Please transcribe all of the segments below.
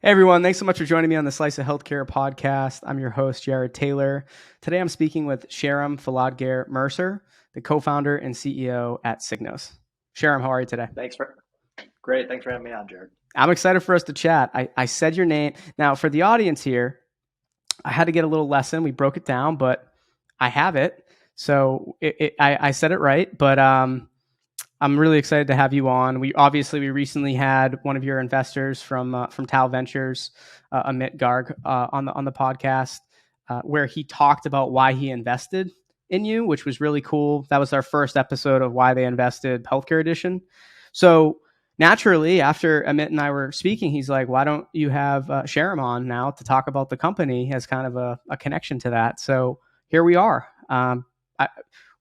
Hey everyone, thanks so much for joining me on the Slice of Healthcare podcast. I'm your host, Jared Taylor. Today I'm speaking with Sharam Fouladgar-Mercer, the co-founder and CEO at Signos. Sharam, how are you today? Great. Thanks for having me on, Jared. I'm excited for us to chat. I said your name. Now, for the audience here, I had to get a little lesson. We broke it down, but I have it. So I said it right, but I'm really excited to have you on. We recently had one of your investors from Tal Ventures, Amit Garg, on the podcast, where he talked about why he invested in you, which was really cool. That was our first episode of Why They Invested Healthcare Edition. So naturally, after Amit and I were speaking, he's like, "Why don't you have Sharam on now to talk about the company?" As kind of a connection to that. So here we are. I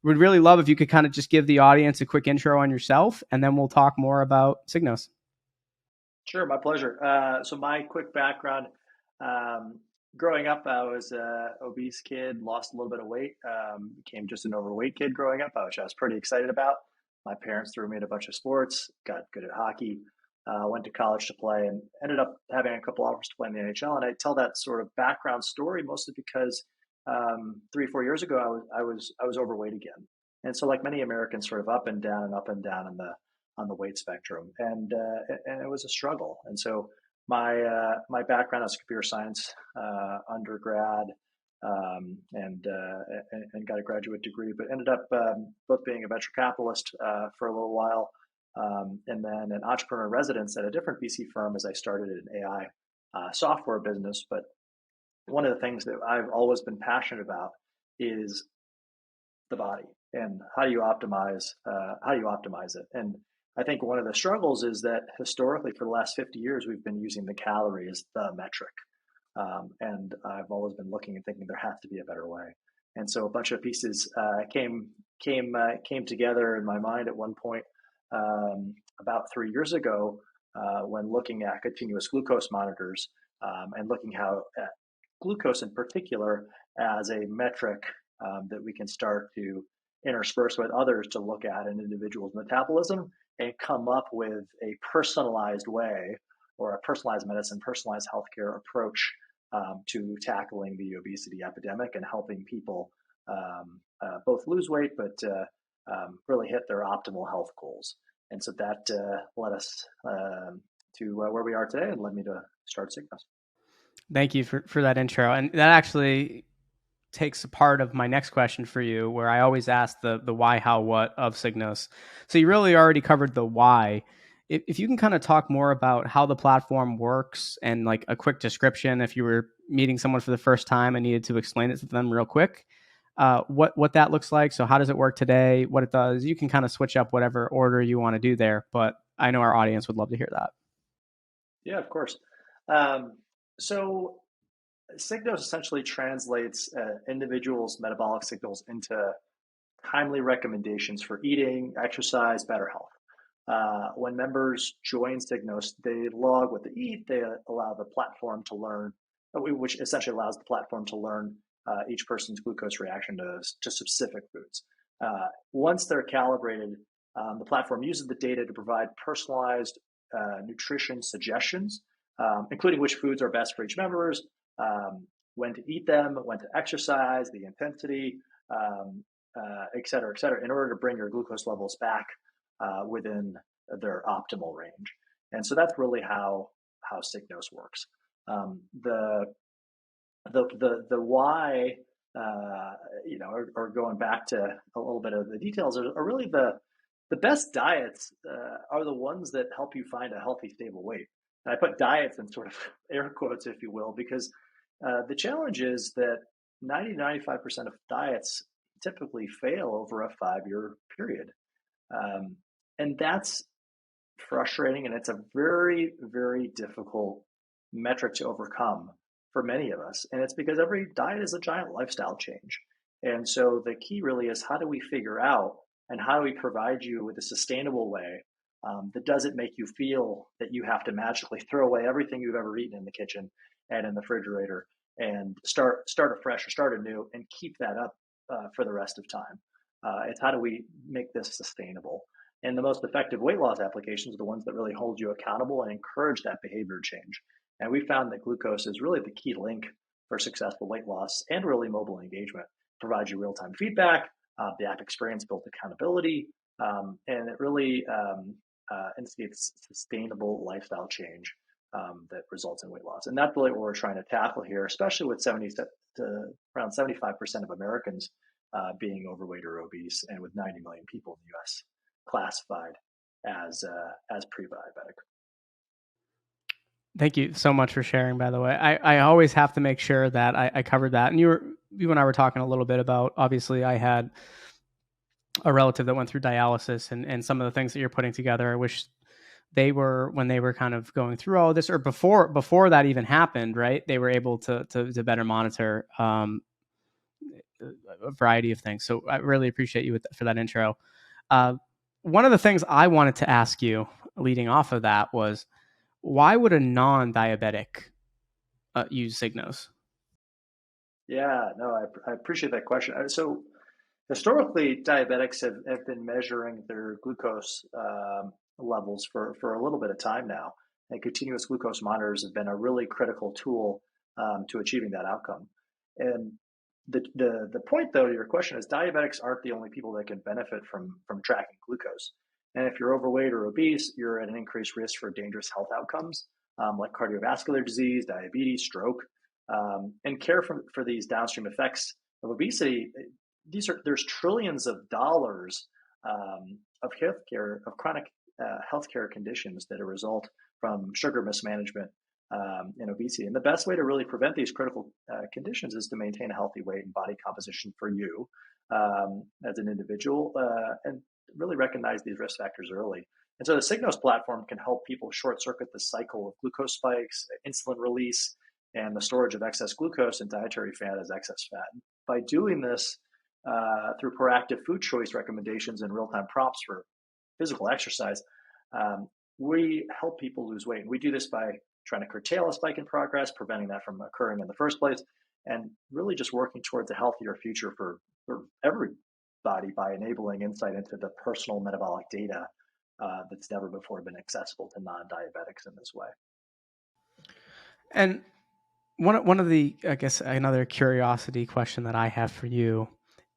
would really love if you could kind of just give the audience a quick intro on yourself, and then we'll talk more about Signos. Sure, my pleasure. So my quick background, um, growing up, I was a obese kid, lost a little bit of weight, became just an overweight kid growing up, which I was pretty excited about. My parents threw me in a bunch of sports, got good at hockey, went to college to play, and ended up having a couple offers to play in the NHL. And I tell that sort of background story mostly because 3 or 4 years ago, I was overweight again, and so like many Americans, sort of up and down in the weight spectrum, and it was a struggle. And so my background is computer science undergrad, and got a graduate degree, but ended up both being a venture capitalist for a little while, and then an entrepreneur in residence at a different VC firm as I started an AI software business. But one of the things that I've always been passionate about is the body and how do you optimize it. And I think one of the struggles is that historically for the last 50 years we've been using the calorie as the metric, and I've always been looking and thinking there has to be a better way. And so a bunch of pieces came together in my mind at one point, about 3 years ago, when looking at continuous glucose monitors, and looking how at glucose in particular as a metric, that we can start to intersperse with others to look at an individual's metabolism and come up with a personalized way, or a personalized medicine, personalized healthcare approach, to tackling the obesity epidemic and helping people both lose weight, but really hit their optimal health goals. And so that led us to where we are today and led me to start Cygnus. Thank you for that intro. And that actually takes a part of my next question for you, where I always ask the why, how, what of Signos. So you really already covered the why. If you can kind of talk more about how the platform works and like a quick description, if you were meeting someone for the first time and needed to explain it to them real quick, what that looks like. So how does it work today? What it does? You can kind of switch up whatever order you want to do there, but I know our audience would love to hear that. Yeah, of course. So Signos essentially translates individuals' metabolic signals into timely recommendations for eating, exercise, better health. When members join Signos, they log what they eat. They allow the platform to learn, which essentially allows the platform to learn each person's glucose reaction to specific foods. Once they're calibrated, the platform uses the data to provide personalized nutrition suggestions, including which foods are best for each members, when to eat them, when to exercise, the intensity, et cetera, in order to bring your glucose levels back within their optimal range. And so that's really how Signos works. The why, or going back to a little bit of the details, are really the best diets are the ones that help you find a healthy, stable weight. And I put diets in sort of air quotes, if you will, because the challenge is that 90-95% of diets typically fail over a 5-year period. And that's frustrating, and it's a very, very difficult metric to overcome for many of us. And it's because every diet is a giant lifestyle change. And so the key really is, how do we figure out and how do we provide you with a sustainable way that doesn't make you feel that you have to magically throw away everything you've ever eaten in the kitchen and in the refrigerator and start afresh or start anew and keep that up for the rest of time. It's how do we make this sustainable? And the most effective weight loss applications are the ones that really hold you accountable and encourage that behavior change. And we found that glucose is really the key link for successful weight loss and really mobile engagement. It provides you real-time feedback. The app experience built accountability, and it really instigates sustainable lifestyle change that results in weight loss. And that's really what we're trying to tackle here, especially with 70 to around 75% of Americans being overweight or obese, and with 90 million people in the U.S. classified as pre-diabetic. Thank you so much for sharing, by the way. I always have to make sure that I covered that. And you and I were talking a little bit about, obviously, I had a relative that went through dialysis, and some of the things that you're putting together. I wish they were, when they were kind of going through all this, or before that even happened, right? They were able to better monitor a variety of things. So I really appreciate you for that intro. One of the things I wanted to ask you leading off of that was, why would a non-diabetic use Signos? Yeah, no, I appreciate that question. So historically, diabetics have been measuring their glucose levels for a little bit of time now, and continuous glucose monitors have been a really critical tool to achieving that outcome. And the point, though, to your question is diabetics aren't the only people that can benefit from tracking glucose. And if you're overweight or obese, you're at an increased risk for dangerous health outcomes like cardiovascular disease, diabetes, stroke, and care for these downstream effects of obesity. There's trillions of dollars of healthcare, of chronic healthcare conditions that are a result from sugar mismanagement and obesity. And the best way to really prevent these critical conditions is to maintain a healthy weight and body composition for you as an individual, and really recognize these risk factors early. And so the Signos platform can help people short circuit the cycle of glucose spikes, insulin release, and the storage of excess glucose and dietary fat as excess fat. By doing this through proactive food choice recommendations and real-time prompts for physical exercise, we help people lose weight. And we do this by trying to curtail a spike in progress, preventing that from occurring in the first place, and really just working towards a healthier future for everybody by enabling insight into the personal metabolic data that's never before been accessible to non-diabetics in this way. And one of the, I guess, another curiosity question that I have for you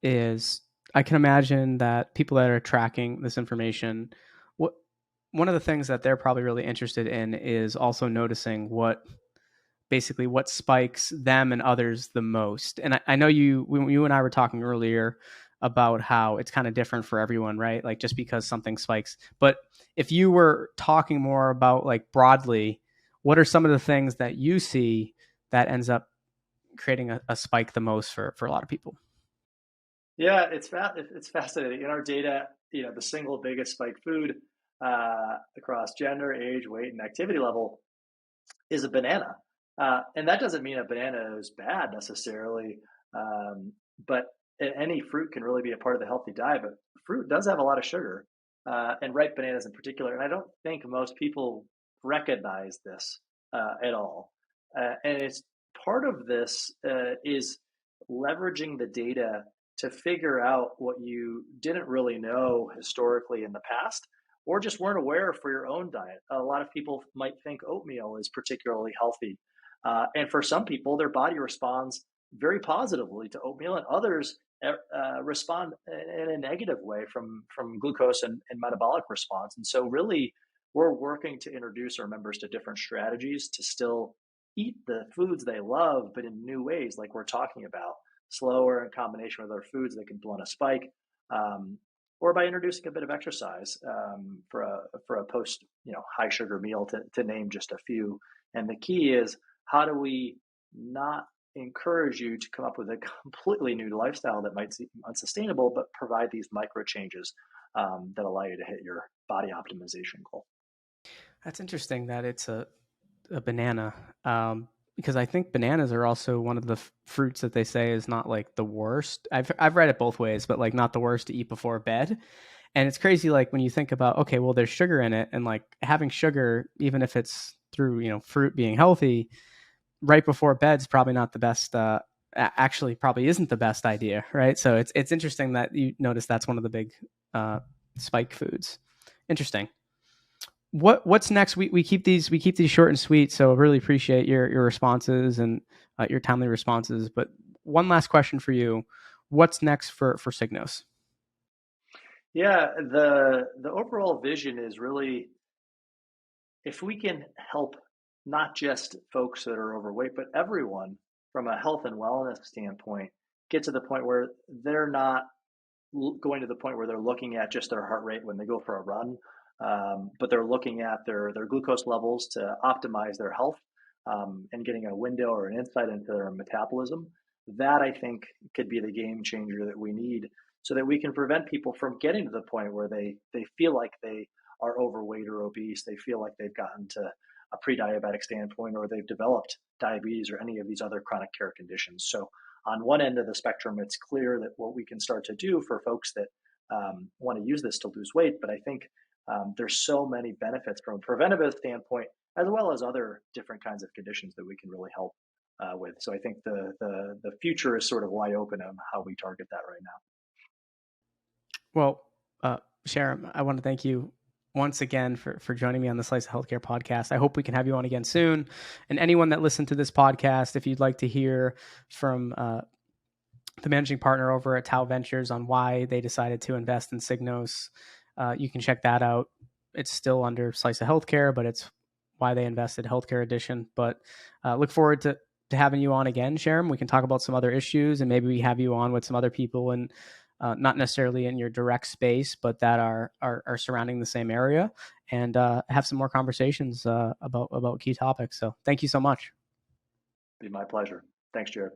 is, I can imagine that people that are tracking this information, one of the things that they're probably really interested in is also noticing what spikes them and others the most. And I know you and I were talking earlier about how it's kind of different for everyone, right? Like, just because something spikes. But if you were talking more about, like, broadly, what are some of the things that you see that ends up creating a spike the most for a lot of people? Yeah, it's fascinating. In our data, the single biggest spike food across gender, age, weight, and activity level is a banana. And that doesn't mean a banana is bad necessarily, but any fruit can really be a part of the healthy diet. But fruit does have a lot of sugar, and ripe bananas in particular. And I don't think most people recognize this at all. And it's part of this is leveraging the data to figure out what you didn't really know historically in the past, or just weren't aware for your own diet. A lot of people might think oatmeal is particularly healthy. And for some people, their body responds very positively to oatmeal, and others respond in a negative way from glucose and metabolic response. And so really, we're working to introduce our members to different strategies to still eat the foods they love, but in new ways, like we're talking about, slower in combination with other foods that can blunt a spike, or by introducing a bit of exercise for a post high sugar meal, to name just a few. And the key is, how do we not encourage you to come up with a completely new lifestyle that might seem unsustainable, but provide these micro changes that allow you to hit your body optimization goal? That's interesting that it's a banana, because I think bananas are also one of the fruits that they say is not, like, the worst. I've read it both ways, but, like, not the worst to eat before bed. And it's crazy, like, when you think about, okay, well, there's sugar in it, and, like, having sugar, even if it's through fruit being healthy, right before bed is probably not the best. Actually, probably isn't the best idea, right? So it's interesting that you notice that's one of the big spike foods. Interesting. what's next? We keep these short and sweet, so I really appreciate your responses and your timely responses. But one last question for you: what's next for Signos? Yeah, the overall vision is really, if we can help not just folks that are overweight, but everyone from a health and wellness standpoint, get to the point where they're not going to the point where they're looking at just their heart rate when they go for a run, but they're looking at their glucose levels to optimize their health, and getting a window or an insight into their metabolism. That I think could be the game changer that we need, so that we can prevent people from getting to the point where they feel like they are overweight or obese. They feel like they've gotten to a pre-diabetic standpoint, or they've developed diabetes or any of these other chronic care conditions. So on one end of the spectrum, it's clear that what we can start to do for folks that want to use this to lose weight. But I think there's so many benefits from a preventative standpoint, as well as other different kinds of conditions that we can really help with. So I think the future is sort of wide open on how we target that right now. Well, Sharam, I want to thank you once again for joining me on the Slice of Healthcare podcast. I hope we can have you on again soon. And anyone that listened to this podcast, if you'd like to hear from the managing partner over at Tau Ventures on why they decided to invest in Signos, you can check that out. It's still under Slice of Healthcare, but it's why they invested Healthcare Edition. But look forward to having you on again, Sharam. We can talk about some other issues, and maybe we have you on with some other people and not necessarily in your direct space, but that are surrounding the same area, and have some more conversations about key topics. So thank you so much. It'd be my pleasure. Thanks, Jared.